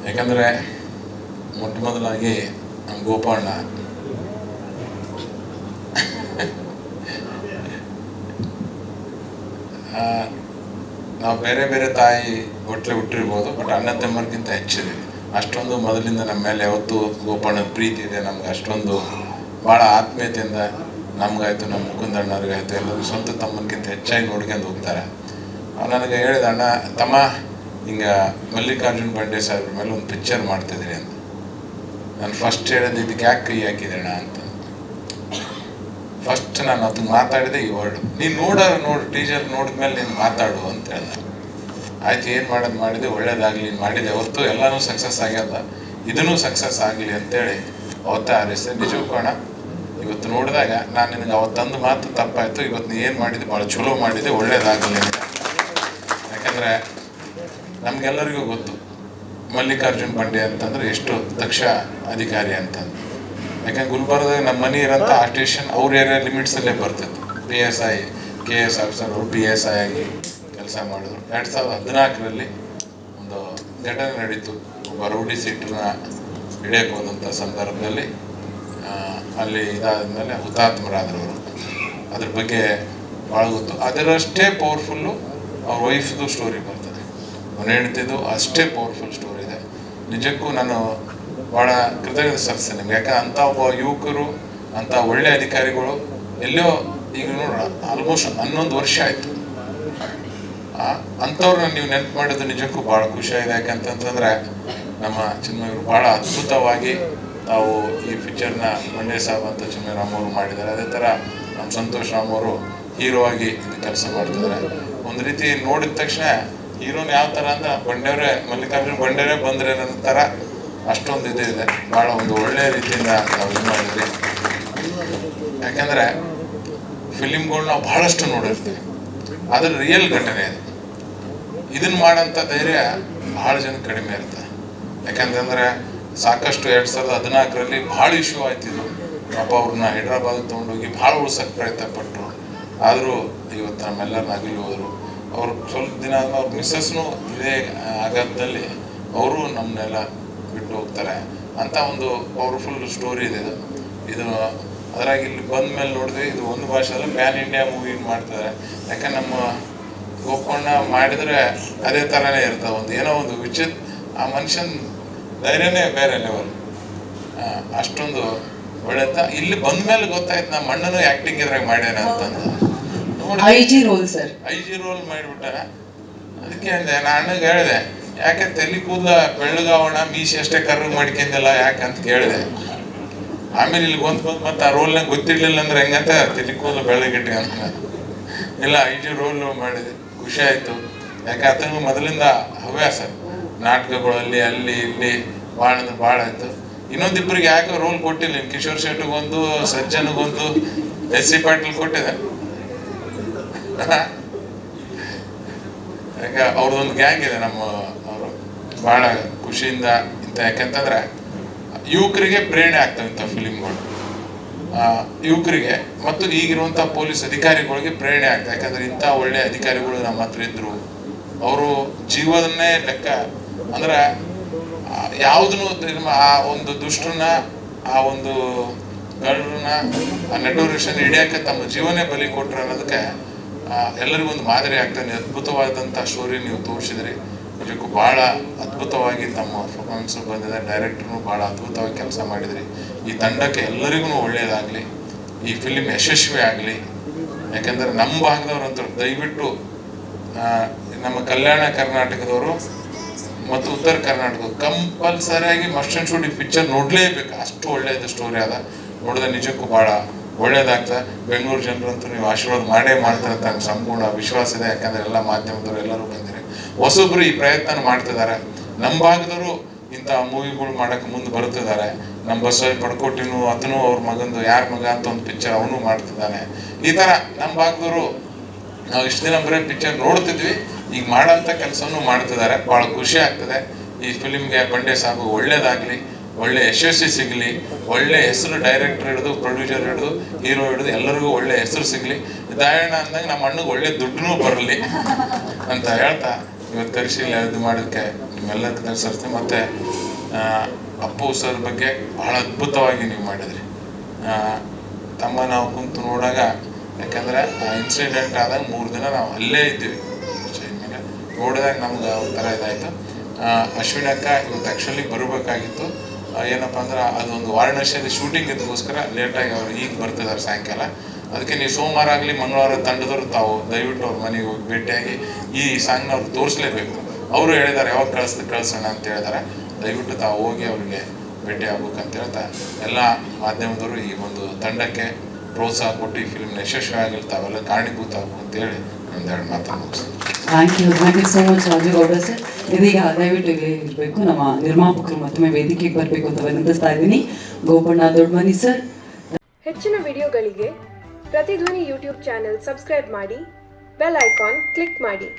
ಯಾಕಂದರೆ ಮೊಟ್ಟ ಮೊದಲಾಗಿ ನಮ್ಮ ಗೋಪಣ್ಣ ನಾವು ಬೇರೆ ಬೇರೆ ತಾಯಿ ಹೊಟ್ಟೆ ಹುಟ್ಟಿರ್ಬೋದು, ಬಟ್ ಅಣ್ಣ ತಮ್ಮರಿಗಿಂತ ಹೆಚ್ಚಿದೆ. ಅಷ್ಟೊಂದು ಮೊದಲಿಂದ ನಮ್ಮ ಮೇಲೆ ಯಾವತ್ತೂ ಗೋಪಣ್ಣನ ಪ್ರೀತಿ ಇದೆ. ನಮ್ಗೆ ಅಷ್ಟೊಂದು ಭಾಳ ಆತ್ಮೀಯತೆಯಿಂದ ನಮಗಾಯ್ತು, ನಮ್ಮ ಮುಕುಂದಣ್ಣವ್ರಿಗಾಯ್ತು, ಎಲ್ಲರೂ ಸ್ವಂತ ತಮ್ಮನಿಗಿಂತ ಹೆಚ್ಚಾಗಿ ನೋಡ್ಕೊಂಡು ಹೋಗ್ತಾರೆ. ಅವ್ನು ನನಗೆ ಹೇಳಿದ, ಅಣ್ಣ ತಮ್ಮ ಹಿಂಗೆ ಮಲ್ಲಿಕಾರ್ಜುನ್ ಬಂಡೆ ಸಾಹೇಬ್ರ ಮೇಲೆ ಒಂದು ಪಿಕ್ಚರ್ ಮಾಡ್ತಿದ್ದೀರಿ ಅಂತ. ನಾನು ಫಸ್ಟ್ ಹೇಳಿದ್ದು, ಇದಕ್ಕೆ ಯಾಕೆ ಕೈ ಹಾಕಿದೆ ಅಣ್ಣ ಅಂತ. ಫಸ್ಟ್ ನಾನು ಅದನ್ನ ಮಾತಾಡಿದೆ ಈ ವರ್ಡ್, ನೀನು ನೋಡಿ ಟೀಚರ್ ನೋಡಿದ್ಮೇಲೆ ನೀನು ಮಾತಾಡು ಅಂತ ಹೇಳ್ದೆ. ಆಯ್ತು, ಏನು ಮಾಡೋದು ಮಾಡಿದೆ, ಒಳ್ಳೇದಾಗಲಿ ಮಾಡಿದೆ. ಅವತ್ತು ಎಲ್ಲನೂ ಸಕ್ಸಸ್ ಆಗ್ಯದ, ಇದನ್ನೂ ಸಕ್ಸಸ್ ಆಗಲಿ ಅಂತೇಳಿ ಅವತ್ತೇ ಹಾರೈಸಿದೆ. ನಿಜಕ್ಕೂ ಅಣ್ಣ, ಇವತ್ತು ನೋಡಿದಾಗ ನಾನು ನಿನಗೆ ಅವತ್ತಂದು ಮಾತು ತಪ್ಪಾಯಿತು, ಇವತ್ತು ನೀ ಏನು ಮಾಡಿದೆ ಭಾಳ ಚಲೋ ಮಾಡಿದೆ, ಒಳ್ಳೇದಾಗಲಿ ಅಂತ. ಯಾಕಂದರೆ ನಮಗೆಲ್ಲರಿಗೂ ಗೊತ್ತು ಮಲ್ಲಿಕಾರ್ಜುನ್ ಬಂಡೆ ಅಂತಂದ್ರೆ ಎಷ್ಟು ದಕ್ಷ ಅಧಿಕಾರಿ ಅಂತಂದು. ಯಾಕಂದ್ರೆ ಗುಲ್ಬರ್ಗದಾಗ ನಮ್ಮ ಮನೆ ಇರೋಂಥ ಆ ಸ್ಟೇಷನ್ ಅವ್ರ ಏರಿಯಾ ಲಿಮಿಟ್ಸಲ್ಲೇ ಬರ್ತಿತ್ತು. PSI KS ಆಫೀಸರ್ ಅವರು PSI ಆಗಿ ಕೆಲಸ ಮಾಡಿದ್ರು. 2014ರಲ್ಲಿ ಒಂದು ಘಟನೆ ನಡೀತು. ಒಬ್ಬ ರೌಡಿ ಸೀಟ್ರನ್ನ ಹಿಡಿಯಕ್ಕೆ ಹೋದಂಥ ಸಂದರ್ಭದಲ್ಲಿ ಅಲ್ಲಿ ಇದಾದ್ಮೇಲೆ ಹುತಾತ್ಮರಾದ್ರು ಅವರು. ಅದ್ರ ಬಗ್ಗೆ ಭಾಳ ಗೊತ್ತು. ಅದರಷ್ಟೇ ಪವರ್ಫುಲ್ಲು ಅವ್ರ ವೈಫ್ದು ಸ್ಟೋರಿ ಬರ್ತದೆ, ಅವ್ನು ಹೇಳ್ತಿದ್ದು ಅಷ್ಟೇ ಪವರ್ಫುಲ್ ಸ್ಟೋರಿ ಇದೆ. ನಿಜಕ್ಕೂ ನಾನು ಭಾಳ ಕೃತಜ್ಞತೆ ಸಲ್ಲಿಸ್ತೇನೆ ನಿಮ್ಗೆ. ಯಾಕಂದ್ರೆ ಅಂಥ ಒಬ್ಬ ಯುವಕರು, ಅಂಥ ಒಳ್ಳೆ ಅಧಿಕಾರಿಗಳು ಎಲ್ಲೋ ಈಗ ನೋಡ್ರ ಆಲ್ಮೋಸ್ಟ್ 11 ವರ್ಷ ಆಯಿತು. ಅಂಥವ್ರನ್ನ ನೀವು ನೆನಪು ಮಾಡಿದ್ದು ನಿಜಕ್ಕೂ ಭಾಳ ಖುಷಿಯಾಗಿದೆ. ಯಾಕಂತಂದ್ರೆ ನಮ್ಮ ಚಿನ್ಮಯವರು ಭಾಳ ಅದ್ಭುತವಾಗಿ ತಾವು ಈ ಪಿಕ್ಚರ್ನ ಬಂಡೆ ಸಾಬ್ ಅಂತ ಚಿನ್ಮಯರಾಮ್ ಅವರು ಮಾಡಿದ್ದಾರೆ. ಅದೇ ಥರ ನಮ್ಮ ಸಂತೋಷ್ ರಾಮ್ ಅವರು ಹೀರೋ ಆಗಿ ಇದು ಕೆಲಸ ಮಾಡ್ತಿದ್ದಾರೆ. ಒಂದು ರೀತಿ ನೋಡಿದ ತಕ್ಷಣ ಹೀರೋನ್ ಯಾವ ಥರ ಅಂದ್ರೆ ಬಂಡೆಯವರೇ, ಮಲ್ಲಿಕಾರ್ಜುನ್ ಬಂಡೆಯವರೇ ಬಂದರೆ ನನ್ನ ಥರ ಅಷ್ಟೊಂದು ಇದೆ. ಭಾಳ ಒಂದು ಒಳ್ಳೆಯ ರೀತಿಯಿಂದ ನಾವು ಇದು ಮಾಡಿದ್ವಿ. ಯಾಕಂದರೆ ಫಿಲಿಮ್ಗಳು ನಾವು ಭಾಳಷ್ಟು ನೋಡಿರ್ತೀವಿ, ಅದ್ರ ರಿಯಲ್ ಘಟನೆ ಅದು. ಇದನ್ನು ಮಾಡೋಂಥ ಧೈರ್ಯ ಭಾಳ ಜನ ಕಡಿಮೆ ಇರ್ತದೆ. ಯಾಕಂತಂದರೆ ಸಾಕಷ್ಟು 2014ರಲ್ಲಿ ಭಾಳ ಇಶ್ಯೂ ಆಯ್ತಿದ್ದು. ಪಾಪ ಅವ್ರನ್ನ ಹೈದ್ರಾಬಾದಿಗೆ ತೊಗೊಂಡೋಗಿ ಭಾಳ ಉಳ್ಸೋಕ್ಕೆ ಪ್ರಯತ್ನ ಪಟ್ಟರು. ಆದರೂ ಇವತ್ತು ನಮ್ಮೆಲ್ಲರನ್ನ ಅಗಲಿ ಹೋದರು. ಅವ್ರು ಸ್ವಲ್ಪ ದಿನ ಆದ್ಮೇಲೆ ಅವ್ರ ಮಿಸ್ಸಸ್ನು ಇದೇ ಆಘಾತದಲ್ಲಿ ಅವರು ನಮ್ಮನ್ನೆಲ್ಲ ಬಿಟ್ಟು ಹೋಗ್ತಾರೆ. ಅಂಥ ಒಂದು ಪವರ್ಫುಲ್ ಸ್ಟೋರಿ ಇದೆ ಇದು. ಅದ್ರಾಗ ಇಲ್ಲಿ ಬಂದ ಮೇಲೆ ನೋಡಿದ್ವಿ, ಇದು ಒಂದು ಭಾಷೆಲ್ಲ ಪ್ಯಾನ್ ಇಂಡಿಯಾ ಮೂವಿ ಮಾಡ್ತಾರೆ. ಯಾಕಂದ್ರೆ ನಮ್ಮ ಗೋಪಣ್ಣ ಮಾಡಿದರೆ ಅದೇ ಥರನೇ ಇರ್ತದೆ. ಒಂದು ಏನೋ ಒಂದು ಆ ಮನುಷ್ಯನ ಧೈರ್ಯನೇ ಬೇರೆ ಲೆವೆಲ್. ಅಷ್ಟೊಂದು ಒಳ್ಳೆದ. ಇಲ್ಲಿ ಬಂದ ಮೇಲೆ ಗೊತ್ತಾಯ್ತು ನಮ್ಮ ಅಣ್ಣನೂ ಆ್ಯಕ್ಟಿಂಗ್ ಇದ್ರಾಗ ಮಾಡ್ಯಾನ ಅಂತಂದು. IG ರೋಲ್ ಮಾಡಿಬಿಟ್ಟ. ಅದಕ್ಕೆ ಅಂದೆ, ನಾನು ಅಣ್ಣಗೆ ಹೇಳಿದೆ, ಯಾಕೆ ತಲೆ ಕೂದಲ ಬೆಳ್ಳಗಾವಣ, ಮೀಸೆ ಅಷ್ಟೇ ಕರ್ರು ಮಾಡ್ಕೊಂಡಿಲ್ಲ ಯಾಕಂತ ಕೇಳಿದೆ. ಆಮೇಲೆ ಇಲ್ಲಿ ಬಂದು ಮತ್ತೆ ಆ ರೋಲ್ನಾಗ ಗೊತ್ತಿರ್ಲಿಲ್ಲ ಅಂದ್ರೆ ಹೆಂಗಂತ ತಲೆ ಕೂದಲ ಬೆಳ್ಳಗಿಟ್ಟಿ ಅಂತ. ಇಲ್ಲ, IG ರೋಲ್ ಮಾಡಿದೆ, ಖುಷಿ ಆಯಿತು. ಯಾಕೆ ಆತನಿಗೂ ಮೊದಲಿಂದ ಹವ್ಯಾಸ ನಾಟಕಗಳಲ್ಲಿ ಅಲ್ಲಿ ಇಲ್ಲಿ ಭಾಳ ಅಂದ್ರೆ ಭಾಳ ಆಯಿತು. ಇನ್ನೊಂದಿಬ್ಬರಿಗೆ ಯಾಕೆ ರೋಲ್ ಕೊಟ್ಟಿಲ್ಲ. ಕಿಶೋರ್ ಶೆಟ್ಟಿಗೊಂದು, ಸಜ್ಜನ್ಗೊಂದು, SC ಪಾಟೀಲ್ ಕೊಟ್ಟಿದೆ. ಯಾಕೆ ಅವ್ರದ್ದೊಂದು ಗ್ಯಾಂಗ್ ಇದೆ ನಮ್ಮ ಅವರು. ಭಾಳ ಖುಷಿಯಿಂದ ಇಂಥ, ಯಾಕಂತಂದ್ರೆ ಯುವಕರಿಗೆ ಪ್ರೇರಣೆ ಆಗ್ತವೆ ಇಂಥ ಫಿಲಿಮ್ಗಳು. ಯುವಕರಿಗೆ ಮತ್ತು ಈಗಿರುವಂಥ ಪೊಲೀಸ್ ಅಧಿಕಾರಿಗಳಿಗೆ ಪ್ರೇರಣೆ ಆಗ್ತದೆ. ಯಾಕಂದ್ರೆ ಇಂಥ ಒಳ್ಳೆ ಅಧಿಕಾರಿಗಳು ನಮ್ಮ ಹತ್ರ ಇದ್ರು. ಅವರು ಜೀವನನ್ನೇ ಲೆಕ್ಕ ಅಂದ್ರೆ ಯಾವುದನ್ನು ಆ ಒಂದು ದುಷ್ಟರನ್ನ, ಆ ಒಂದು ಕಳ್ಳರನ್ನ, ಆ ನಟೋರಿಷನ್ ಹಿಡಿಯೋಕ್ಕೆ ತಮ್ಮ ಜೀವನೇ ಬಲಿ ಕೊಟ್ರು ಅನ್ನೋದಕ್ಕೆ ಎಲ್ಲರಿಗೂ ಒಂದು ಮಾದರಿ ಆಗ್ತಾನೆ. ಅದ್ಭುತವಾದಂಥ ಸ್ಟೋರಿ ನೀವು ತೋರಿಸಿದ್ರಿ. ನಿಜಕ್ಕೂ ಭಾಳ ಅದ್ಭುತವಾಗಿ ತಮ್ಮ ಪರ್ಫಾರ್ಮೆನ್ಸು ಬಂದಿದೆ. ಡೈರೆಕ್ಟ್ರು ಭಾಳ ಅದ್ಭುತವಾಗಿ ಕೆಲಸ ಮಾಡಿದ್ರಿ. ಈ ತಂಡಕ್ಕೆ ಎಲ್ಲರಿಗೂ ಒಳ್ಳೆಯದಾಗಲಿ, ಈ ಫಿಲಿಮ್ ಯಶಸ್ವಿ ಆಗಲಿ. ಯಾಕಂದರೆ ನಮ್ಮ ಭಾಗದವ್ರಂತೂ ದಯವಿಟ್ಟು ನಮ್ಮ ಕಲ್ಯಾಣ ಕರ್ನಾಟಕದವರು ಮತ್ತು ಉತ್ತರ ಕರ್ನಾಟಕ ಕಂಪಲ್ಸರಿಯಾಗಿ ಮಸ್ಟ್ ಆ್ಯಂಡ್ ಶುಡ್ ಈ ಪಿಕ್ಚರ್ ನೋಡಲೇಬೇಕು. ಅಷ್ಟು ಒಳ್ಳೆಯದು ಸ್ಟೋರಿ ಅದ. ನೋಡಿದ್ರೆ ನಿಜಕ್ಕೂ ಭಾಳ ಒಳ್ಳೇದಾಗ್ತದೆ. ಬೆಂಗಳೂರು ಜನರಂತೂ ನೀವು ಆಶೀರ್ವಾದ ಮಾಡೇ ಮಾಡ್ತಾರೆ ಅಂತ ನಂಗೆ ಸಂಪೂರ್ಣ ವಿಶ್ವಾಸ ಇದೆ. ಯಾಕಂದರೆ ಎಲ್ಲ ಮಾಧ್ಯಮದವರು ಎಲ್ಲರೂ ಬಂದಿರಿ, ಹೊಸೊಬ್ರು ಈ ಪ್ರಯತ್ನ ಮಾಡ್ತಿದ್ದಾರೆ. ನಮ್ಮ ಭಾಗದವರು ಇಂಥ ಮೂವಿಗಳು ಮಾಡೋಕ್ಕೆ ಮುಂದೆ ಬರ್ತಿದ್ದಾರೆ. ನಮ್ಮ ಬಸವರಾಜ್ ಪಡ್ಕೋಟಿನೂ ಅದನ್ನು ಅವ್ರ ಮಗಂದು ಯಾರ ಮಗ ಅಂತ ಒಂದು ಪಿಕ್ಚರ್ ಅವನು ಮಾಡ್ತಿದ್ದಾನೆ. ಈ ಥರ ನಮ್ಮ ಭಾಗದವರು ನಾವು ಇಷ್ಟು ದಿನ ಬರೀ ಪಿಕ್ಚರ್ ನೋಡ್ತಿದ್ವಿ, ಈಗ ಮಾಡೋಂಥ ಕೆಲಸನೂ ಮಾಡ್ತಿದ್ದಾರೆ. ಭಾಳ ಖುಷಿ ಆಗ್ತದೆ. ಈ ಫಿಲಿಮ್ಗೆ ಬಂಡೆ ಸಾಬು ಒಳ್ಳೇದಾಗಲಿ, ಒಳ್ಳೆ ಯಶಸ್ವಿ ಸಿಗಲಿ, ಒಳ್ಳೆ ಹೆಸರು ಡೈರೆಕ್ಟರ್ ಹಿಡಿದು ಪ್ರೊಡ್ಯೂಸರ್ ಹಿಡಿದು ಹೀರೋ ಹಿಡಿದು ಎಲ್ಲರಿಗೂ ಒಳ್ಳೆ ಹೆಸರು ಸಿಗಲಿ. ದಾಯಣ್ಣ ಅಂದಾಗ ನಮ್ಮ ಅಣ್ಣಗೆ ಒಳ್ಳೆ ದುಡ್ಡು ಬರಲಿ ಅಂತ ಹೇಳ್ತಾ ಇವತ್ತು ಕರೆಸಿ ಇದು ಮಾಡೋದಕ್ಕೆ ನಿಮ್ಮೆಲ್ಲರಿಗೂ ಸೇರಿಸ್ತೀನಿ. ಮತ್ತು ಅಪ್ಪು ಸರ್ ಬಗ್ಗೆ ಬಹಳ ಅದ್ಭುತವಾಗಿ ನೀವು ಮಾಡಿದ್ರಿ. ತಮ್ಮ ನಾವು ಕುಂತು ನೋಡಾಗ, ಯಾಕಂದರೆ ಆ ಇನ್ಸಿಡೆಂಟ್ ಆದಾಗ 3 ದಿನ ನಾವು ಅಲ್ಲೇ ಇದ್ದೀವಿ ಸ್ಟೇಜ್ ಮೇಲೆ. ನೋಡಿದಾಗ ನಮ್ಗೆ ಒಂಥರ ಇದಾಯಿತು. ಅಶ್ವಿನಿ ಅಕ್ಕ ಇವತ್ತು ಆ್ಯಕ್ಚುಲಿ ಬರಬೇಕಾಗಿತ್ತು. ಏನಪ್ಪ ಅಂದ್ರೆ ಅದೊಂದು ವಾರಣಾಸಿಯಲ್ಲಿ ಶೂಟಿಂಗ್ ಇದಕ್ಕೋಸ್ಕರ ಲೇಟಾಗಿ ಅವರು ಈಗ ಬರ್ತಿದ್ದಾರೆ ಸಾಯಂಕಾಲ. ಅದಕ್ಕೆ ನೀವು ಸೋಮವಾರ ಆಗಲಿ ಮಂಗಳವಾರ ತಂಡದವರು ತಾವು ದಯವಿಟ್ಟು ಅವ್ರ ಮನೆಗೆ ಹೋಗಿ ಭೇಟಿಯಾಗಿ ಈ ಸಾಂಗ್ನ ಅವ್ರು ತೋರಿಸ್ಲೇಬೇಕು. ಅವರು ಹೇಳಿದ್ದಾರೆ ಯಾವಾಗ ಕಳಿಸೋಣ ಅಂತ ಹೇಳಿದ್ದಾರೆ. ದಯವಿಟ್ಟು ತಾವು ಹೋಗಿ ಅವರಿಗೆ ಭೇಟಿ ಆಗ್ಬೇಕಂತ ಹೇಳ್ತಾ ಎಲ್ಲ ಮಾಧ್ಯಮದವರು ಈ ಒಂದು ತಂಡಕ್ಕೆ ಪ್ರೋತ್ಸಾಹ ಕೊಟ್ಟು ಈ ಫಿಲ್ಮ್ನ ಯಶಸ್ವಿ ಆಗಿಲ್ಲ ತಾವೆಲ್ಲ ಕಾರಣೀಭೂತ ಆಗಬೇಕು ಅಂತೇಳಿ ಒಂದೆರಡು ಮಾತನ್ನು ಮುಗಿಸ್ತೀನಿ. Thank you so much Rajegowda sir. ಇದೀಗ ದಯವಿಟ್ಟು ಇಲ್ಲಿ ಇರಬೇಕು, ನಮ್ಮ ನಿರ್ಮಾಪಕರು ಮತ್ತೊಮ್ಮೆ ವೇದಿಕೆಗೆ ಬರಬೇಕು ಅಂತ ವಿನಂತಿಸ್ತಾ ಇದ್ದೀನಿ. ಗೋಪಣ್ಣ ದೊಡ್ಡಮನಿ ಸರ್. ಹೆಚ್ಚಿನ ವಿಡಿಯೋಗಳಿಗೆ ಪ್ರತಿಧ್ವನಿ ಯೂಟ್ಯೂಬ್ ಚಾನೆಲ್ ಸಬ್ಸ್ಕ್ರೈಬ್ ಮಾಡಿ, ಬೆಲ್ ಐಕಾನ್ ಕ್ಲಿಕ್ ಮಾಡಿ.